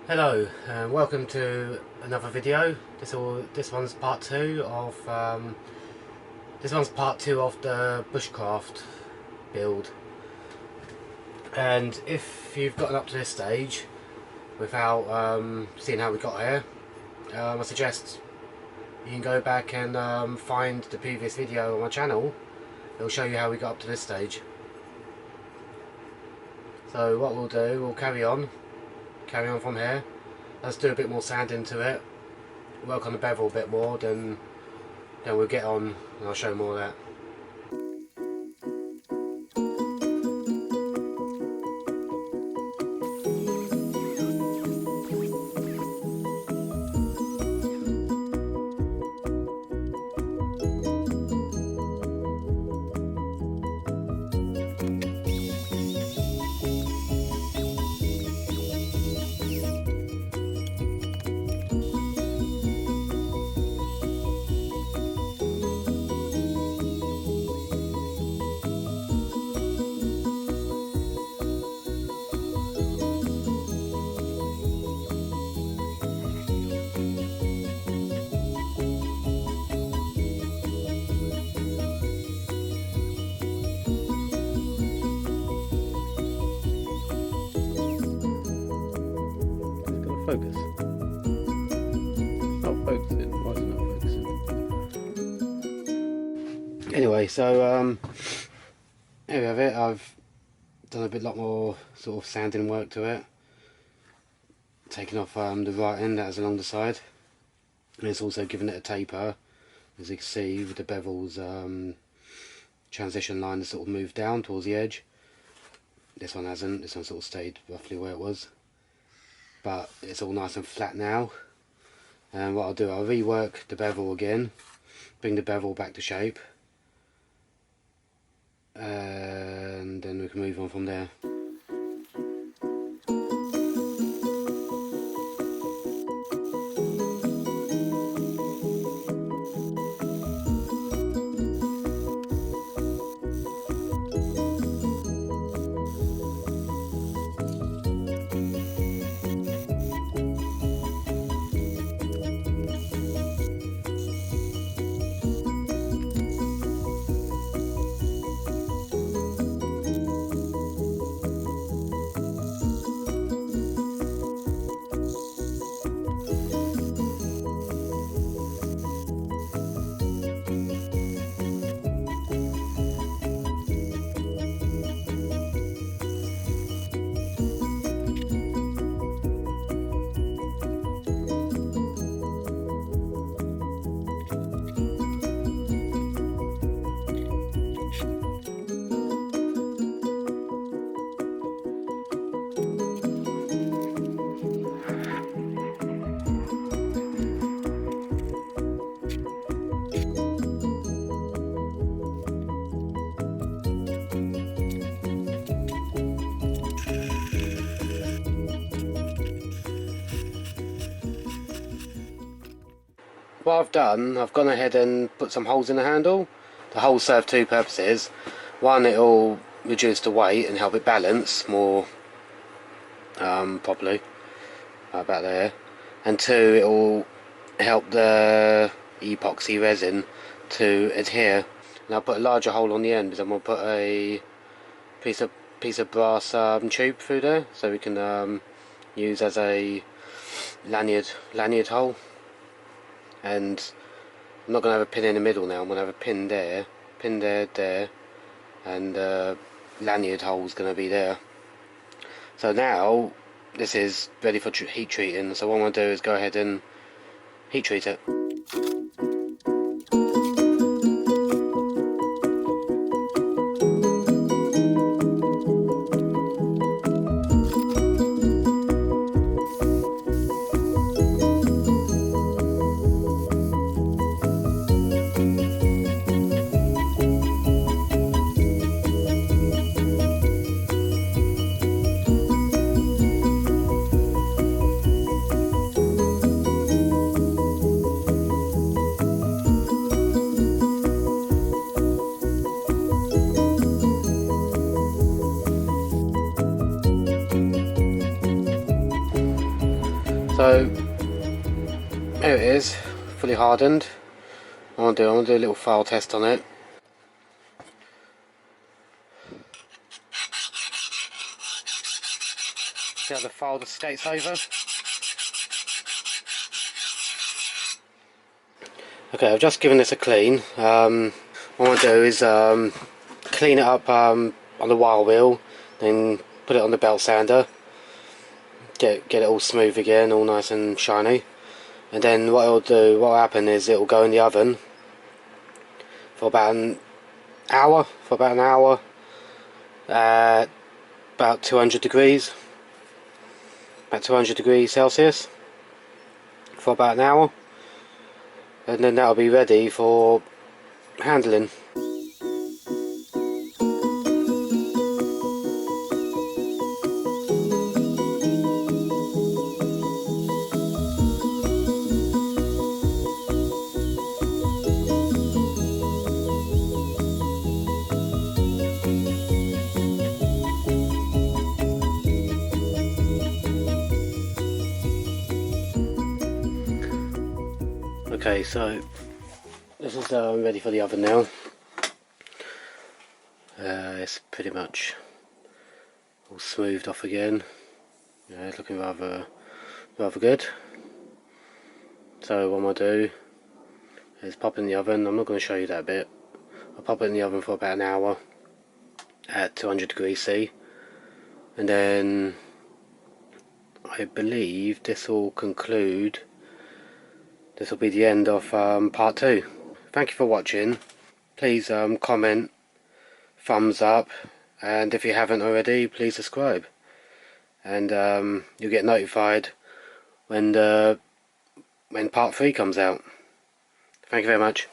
Hello, and welcome to another video. This one's part two of the Bushcraft build. And if you've gotten up to this stage without seeing how we got here, I suggest you can go back and find the previous video on my channel. It'll show you how we got up to this stage. So what we'll do, we'll carry on from here. Let's do a bit more sand into it, work on the bevel a bit more, then we'll get on and I'll show more of that. Focus. It's not focusing. Why is it not focusing? Anyway, so here we have it. I've done a lot more sort of sanding work to it, taking off the right end that is along the side, and it's also given it a taper, as you can see, with the bevel's transition line has sort of moved down towards the edge. This one hasn't. This one sort of stayed roughly where it was. But it's all nice and flat now, and what I'll do, I'll rework the bevel again, bring the bevel back to shape, and then we can move on from there. What I've done, I've gone ahead and put some holes in the handle. The holes serve two purposes. One, it'll reduce the weight and help it balance more properly, about there. And two, it'll help the epoxy resin to adhere. And I'll put a larger hole on the end because I'm going to put a piece of brass tube through there, so we can use as a lanyard hole. And I'm not going to have a pin in the middle now. I'm going to have a pin there, and lanyard hole's going to be there. So now this is ready for heat treating. So what I'm going to do is go ahead and heat treat it. So there it is, fully hardened. I want to do a little file test on it. See how the file just skates over? Okay, I've just given this a clean. What I want to do is clean it up on the wire wheel, then put it on the belt sander, get it all smooth again, all nice and shiny. And then what will happen is it will go in the oven for about an hour, about 200 degrees, about 200 degrees Celsius, for about an hour, and then that'll be ready for handling. Okay, so this is ready for the oven now. It's pretty much all smoothed off again. Yeah, it's looking rather good. So what I'm going to do is pop it in the oven. I'm not going to show you that bit. I'll pop it in the oven for about an hour at 200 degrees C, and then I believe this will conclude. This will be the end of part 2. Thank you for watching. Please comment, thumbs up, and if you haven't already, please subscribe. And you'll get notified when part 3 comes out. Thank you very much.